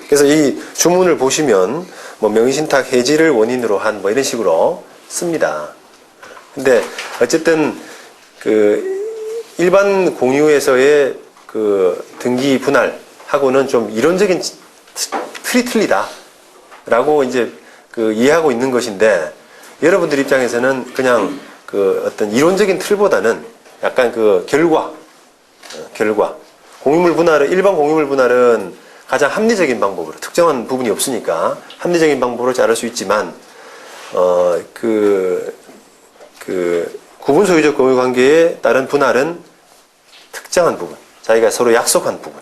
그래서 이 주문을 보시면 뭐 명의신탁 해지를 원인으로 한 뭐 이런 식으로 씁니다. 근데 어쨌든 그 일반 공유에서의 그 등기 분할하고는 좀 이론적인 틀이 틀리다라고 이제 그 이해하고 있는 것인데, 여러분들 입장에서는 그냥 그 어떤 이론적인 틀보다는 약간 그 결과 공유물 분할은, 일반 공유물 분할은 가장 합리적인 방법으로, 특정한 부분이 없으니까 합리적인 방법으로 자를 수 있지만, 구분 소유적 공유 관계에 따른 분할은 특정한 부분, 자기가 서로 약속한 부분,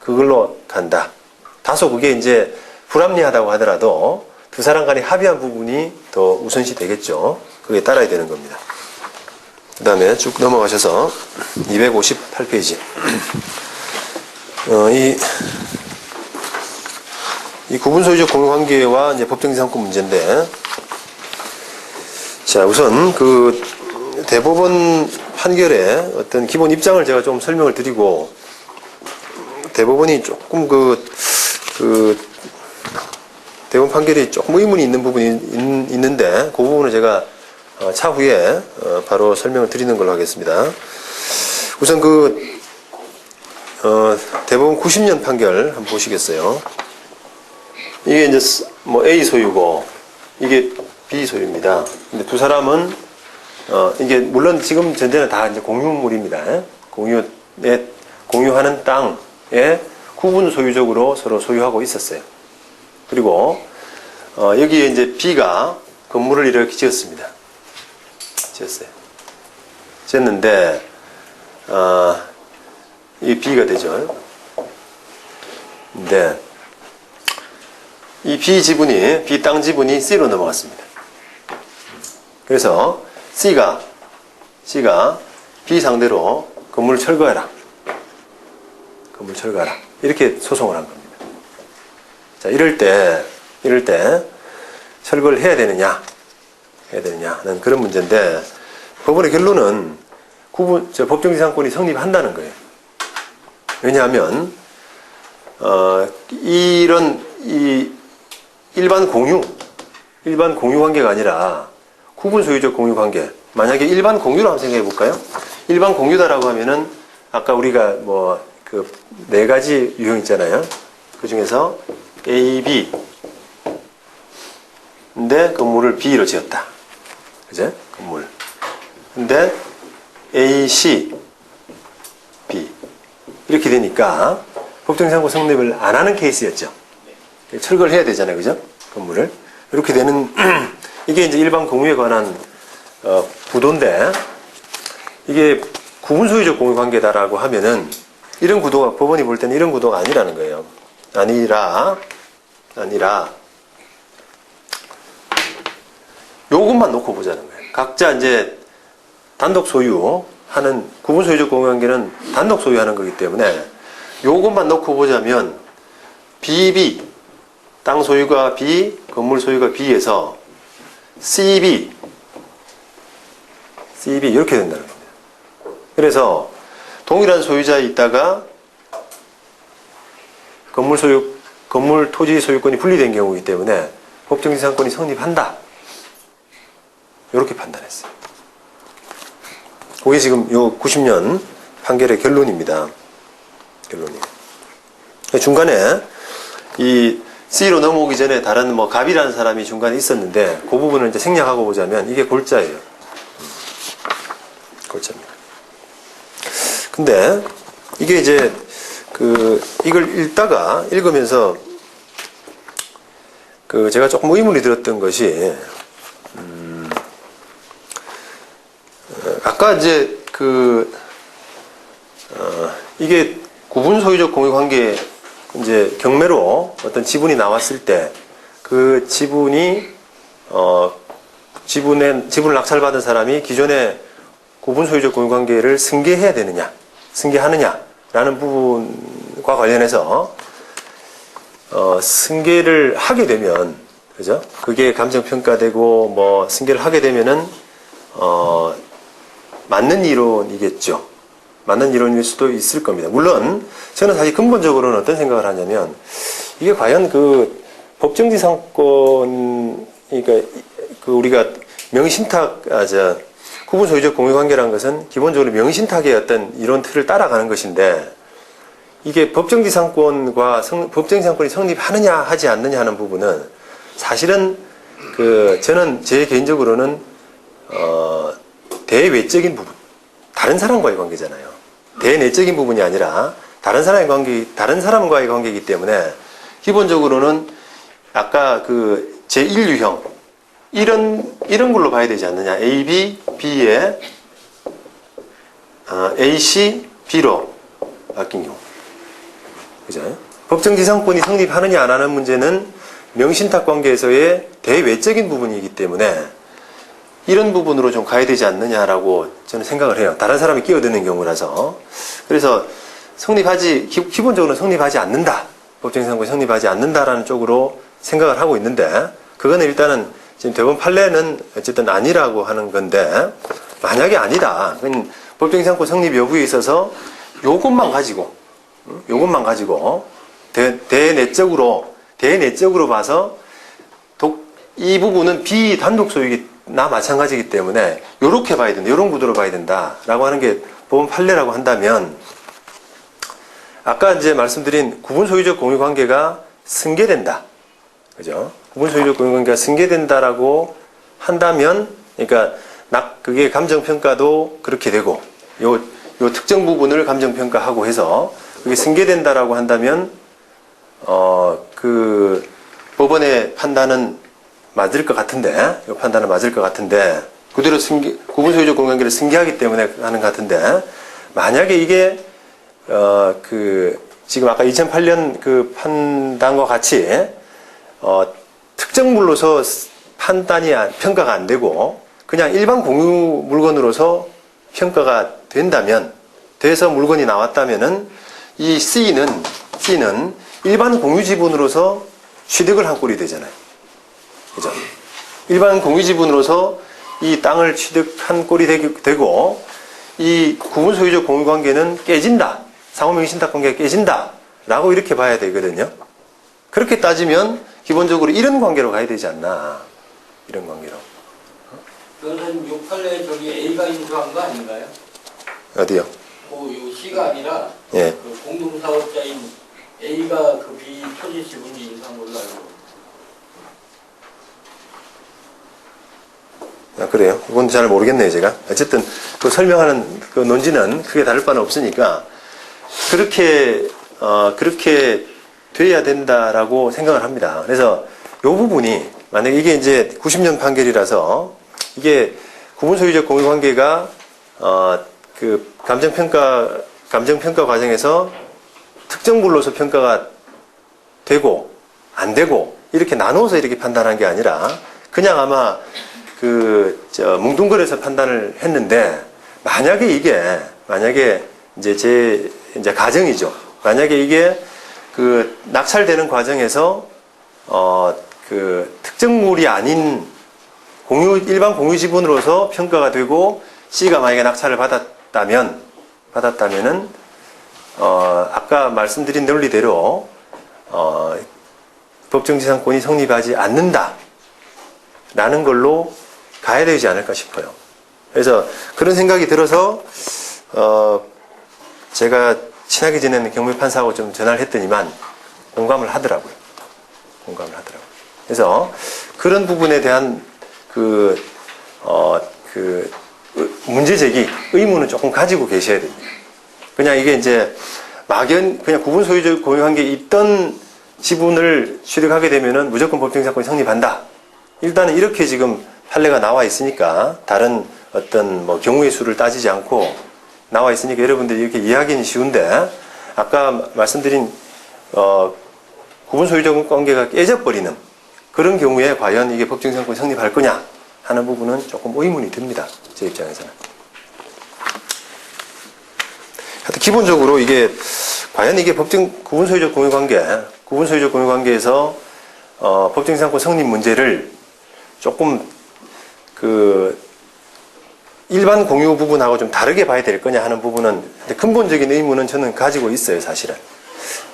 그걸로 간다. 다소 그게 이제 불합리하다고 하더라도 두 사람 간에 합의한 부분이 더 우선시 되겠죠. 그게 따라야 되는 겁니다. 그 다음에 쭉 넘어가셔서 258페이지. 이 구분 소유적 공유 관계와 이제 법정 지상권 문제인데, 자, 우선 그 대법원 판결의 어떤 기본 입장을 제가 좀 설명을 드리고, 대법원이 조금 대법원 판결이 조금 의문이 있는 부분이 있는데, 그 부분을 제가 차후에 바로 설명을 드리는 걸로 하겠습니다. 우선 대법원 90년 판결 한번 보시겠어요? 이게 이제 뭐 A 소유고 이게 B 소유입니다. 근데 두 사람은 이게 물론 지금 전제는 다 이제 공유물입니다. 공유하는 땅에 구분 소유적으로 서로 소유하고 있었어요. 그리고 여기에 이제 B가 건물을 이렇게 지었습니다. 지었는데 이게 B가 되죠. 근데 이 B 땅 지분이 C로 넘어갔습니다. 그래서 C가 B 상대로 건물을 철거해라. 이렇게 소송을 한 겁니다. 자, 이럴 때 철거를 해야 되느냐는 그런 문제인데, 법원의 결론은 법정지상권이 성립한다는 거예요. 왜냐하면 일반 공유 관계가 아니라 구분 소유적 공유 관계. 만약에 일반 공유로 한번 생각해 볼까요? 일반 공유다라고 하면은 아까 우리가 뭐 그 네 가지 유형 있잖아요. 그 중에서 A, B. 근데 건물을 B로 지었다. 그죠? 건물. 근데 A, C, B. 이렇게 되니까 법정지상권 성립을 안 하는 케이스였죠. 철거를 해야 되잖아요. 그죠? 건물을. 이렇게 되는, 이게 이제 일반 공유에 관한, 구도인데, 이게 구분소유적 공유관계다라고 하면은, 이런 구도가, 법원이 볼 때는 이런 구도가 아니라는 거예요. 아니라, 요것만 놓고 보자는 거예요. 각자 이제 단독 소유하는, 구분소유적 공유관계는 단독 소유하는 거기 때문에, 요것만 놓고 보자면, BB, 땅 소유가 B, 건물 소유가 B에서 CB 이렇게 된다는 겁니다. 그래서 동일한 소유자에 있다가 건물 토지 소유권이 분리된 경우이기 때문에 법정지상권이 성립한다. 이렇게 판단했어요. 그게 지금 요 90년 판결의 결론입니다. 중간에 이 C로 넘어오기 전에 다른 뭐 갑이라는 사람이 중간에 있었는데, 그 부분을 이제 생략하고 보자면 이게 골자예요. 골자입니다. 근데 이게 이제 이걸 읽으면서 제가 조금 의문이 들었던 것이, 아까 이제 이게 구분 소유적 공유 관계, 이제 경매로 어떤 지분이 나왔을 때 그 지분을 낙찰받은 사람이 기존의 구분 소유적 공유 관계를 승계하느냐라는 부분과 관련해서 승계를 하게 되면, 그죠? 그게 감정 평가되고 승계를 하게 되면은 맞는 이론이겠죠. 맞는 이론일 수도 있을 겁니다. 물론 저는 사실 근본적으로는 어떤 생각을 하냐면 이게 과연 그 법정지상권 그러니까 그 우리가 명신탁 구분 소유적 공유관계라는 것은 기본적으로 명신탁의 어떤 이론 틀을 따라가는 것인데 이게 법정지상권과 법정지상권이 성립하느냐 하지 않느냐 하는 부분은 사실은 저는 제 개인적으로는 대외적인 부분, 다른 사람과의 관계잖아요. 대내적인 부분이 아니라 다른 사람과의 관계이기 때문에 기본적으로는 아까 그 제1유형 이런 걸로 봐야 되지 않느냐. A, B, B에 A, C, B로 바뀐 경우. 그죠? 법정지상권이 성립하느냐 안 하는 문제는 명신탁 관계에서의 대외적인 부분이기 때문에 이런 부분으로 좀 가야 되지 않느냐라고 저는 생각을 해요. 다른 사람이 끼어드는 경우라서. 그래서 기본적으로 성립하지 않는다. 법정지상권이 성립하지 않는다라는 쪽으로 생각을 하고 있는데, 그거는 일단은 지금 대법원 판례는 어쨌든 아니라고 하는 건데, 만약에 아니다. 그건 법정지상권 성립 여부에 있어서 요것만 가지고 대내적으로 봐서 이 부분은 비단독 소유나 마찬가지이기 때문에 요렇게 봐야 된다. 요런 구도로 봐야 된다라고 하는 게 법원 판례라고 한다면 아까 이제 말씀드린 구분 소유적 공유 관계가 승계된다. 그죠? 구분 소유적 공유 관계가 승계된다라고 한다면 그러니까 그게 감정 평가도 그렇게 되고 요 특정 부분을 감정 평가하고 해서 그게 승계된다라고 한다면 그 법원의 판단은 맞을 것 같은데, 이 판단은 맞을 것 같은데, 그대로 구분 소유적 공유관계를 승계하기 때문에 하는 것 같은데, 만약에 이게 지금 아까 2008년 그 판단과 같이 특정물로서 평가가 안 되고 그냥 일반 공유 물건으로서 평가가 돼서 물건이 나왔다면은 이 C는 일반 공유 지분으로서 취득을 한 꼴이 되잖아요. 그죠? 일반 공유 지분으로서 이 땅을 취득한 꼴이 되고, 이 구분 소유적 공유 관계는 깨진다. 상호명신탁 관계가 깨진다. 라고 이렇게 봐야 되거든요. 그렇게 따지면 기본적으로 이런 관계로 가야 되지 않나. 이런 관계로. 그거는 6판례 저기 A가 인수한 거 아닌가요? 어디요? 요 C가 아니라 예. 그 공동사업자인 A가 그 B 토지 지분이 인수한 걸로 알고. 그래요? 그건 잘 모르겠네요, 제가. 어쨌든, 그 설명하는 그 논지는 크게 다를 바는 없으니까, 그렇게 돼야 된다라고 생각을 합니다. 그래서, 요 부분이, 만약에 이게 이제 90년 판결이라서, 이게 구분 소유적 공유 관계가, 그 감정평가 과정에서 특정 불로서 평가가 되고, 안 되고, 이렇게 나눠서 이렇게 판단한 게 아니라, 그냥 아마, 뭉뚱그려서 판단을 했는데, 만약에 이제 가정이죠. 만약에 이게 낙찰되는 과정에서, 특정물이 아닌 일반 공유 지분으로서 평가가 되고, C가 만약에 낙찰을 받았다면은, 아까 말씀드린 논리대로, 법정지상권이 성립하지 않는다. 라는 걸로 가야 되지 않을까 싶어요. 그래서 그런 생각이 들어서 제가 친하게 지내는 경무판사하고 좀 전화를 했더니만 공감을 하더라고요. 그래서 그런 부분에 대한 문제 제기 의무는 조금 가지고 계셔야 됩니다. 그냥 이게 이제 그냥 구분 소유적 공유 관계에 있던 지분을 취득하게 되면은 무조건 법정지상권이 성립한다. 일단은 이렇게 지금 판례가 나와 있으니까 다른 어떤 경우의 수를 따지지 않고 나와 있으니까 여러분들이 이렇게 이해하기는 쉬운데 아까 말씀드린 구분 소유적 관계가 깨져버리는 그런 경우에 과연 이게 법정지상권이 성립할 거냐 하는 부분은 조금 의문이 듭니다. 제 입장에서는. 하여튼 기본적으로 이게 과연 이게 구분 소유적 공유 관계에서 법정지상권 성립 문제를 조금 일반 공유 부분하고 좀 다르게 봐야 될 거냐 하는 부분은 근본적인 의문은 저는 가지고 있어요, 사실은.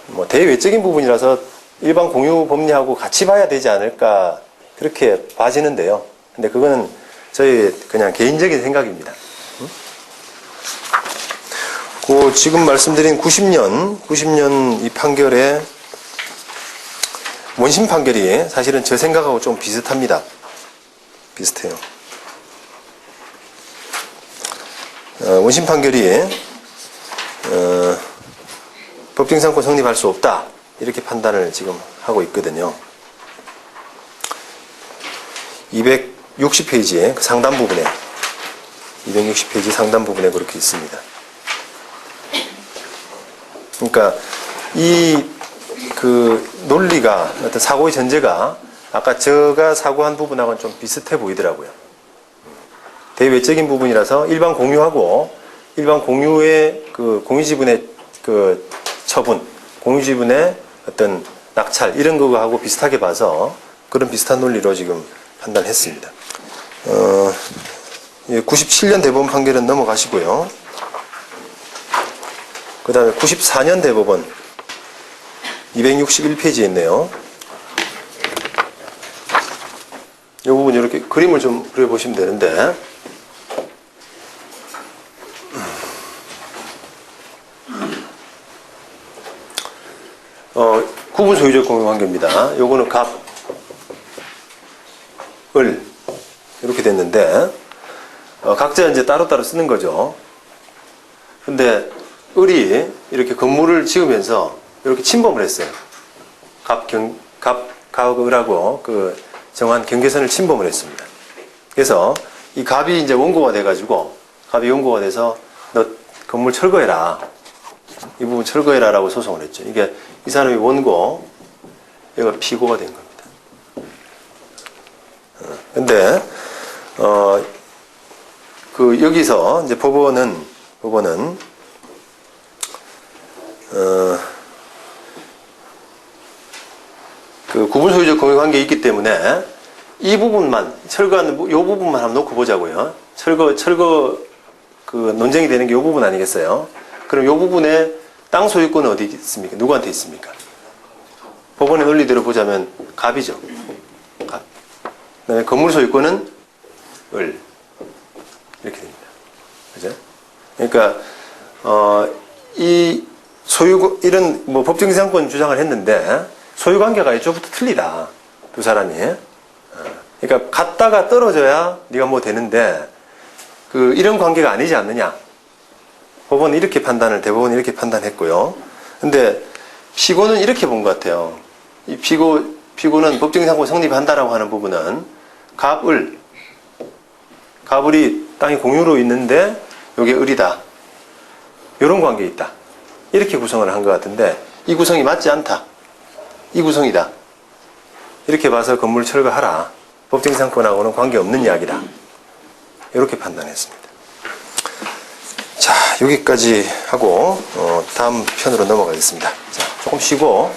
뭐 대외적인 부분이라서 일반 공유 법리하고 같이 봐야 되지 않을까 그렇게 봐지는데요. 근데 그거는 저희 그냥 개인적인 생각입니다. 그 지금 말씀드린 90년 이 판결의 원심 판결이 사실은 저 생각하고 좀 비슷합니다. 비슷해요. 원심 판결이 법정상권 성립할 수 없다 이렇게 판단을 지금 하고 있거든요. 260페이지의 그 상단 부분에 260페이지 상단 부분에 그렇게 있습니다. 그러니까 이 그 논리가 어떤 사고의 전제가 아까 제가 사고한 부분하고는 좀 비슷해 보이더라고요. 대외적인 부분이라서 일반 공유하고 일반 공유의 그 공유지분의 그 처분, 공유지분의 어떤 낙찰 이런 거하고 비슷하게 봐서 그런 비슷한 논리로 지금 판단했습니다. 97년 대법원 판결은 넘어가시고요. 그 다음에 94년 대법원 261페이지에 있네요. 이 부분 이렇게 그림을 좀 그려보시면 되는데 구분 소유적 공유관계입니다. 요거는 갑, 을 이렇게 됐는데 각자 이제 따로따로 쓰는 거죠. 근데 을이 이렇게 건물을 지으면서 이렇게 침범을 했어요. 갑을하고 그 정한 경계선을 침범을 했습니다. 그래서 이 갑이 이제 원고가 돼가지고 갑이 원고가 돼서 너 건물 철거해라. 이 부분 철거해라라고 소송을 했죠. 이게 이 사람이 원고, 얘가 피고가 된 겁니다. 근데 그 여기서 이제 법원은 그 구분 소유적 공유 관계가 있기 때문에 이 부분만 철거하는 이 부분만 한번 놓고 보자고요. 철거 그 논쟁이 되는 게 이 부분 아니겠어요? 그럼 이 부분에 땅 소유권은 어디 있습니까? 누구한테 있습니까? 법원의 논리대로 보자면 갑이죠. 갑. 그다음에 건물 소유권은 을 이렇게 됩니다. 그죠? 그러니까 이 소유 이런 뭐 법정지상권 주장을 했는데 소유 관계가 애초부터 틀리다. 두 사람이. 그러니까 갔다가 떨어져야 네가 뭐 되는데 그 이런 관계가 아니지 않느냐. 법원은 이렇게 대법원이 이렇게 판단했고요. 근데 피고는 이렇게 본 것 같아요. 이 피고는 법정지상권 성립한다라고 하는 부분은 갑을이 땅이 공유로 있는데 요게 을이다. 이런 관계에 있다. 이렇게 구성을 한 것 같은데 이 구성이 맞지 않다. 이 구성이다. 이렇게 봐서 건물 철거하라. 법정지상권하고는 관계없는 이야기다. 이렇게 판단했습니다. 자, 여기까지 하고 다음 편으로 넘어가겠습니다. 자, 조금 쉬고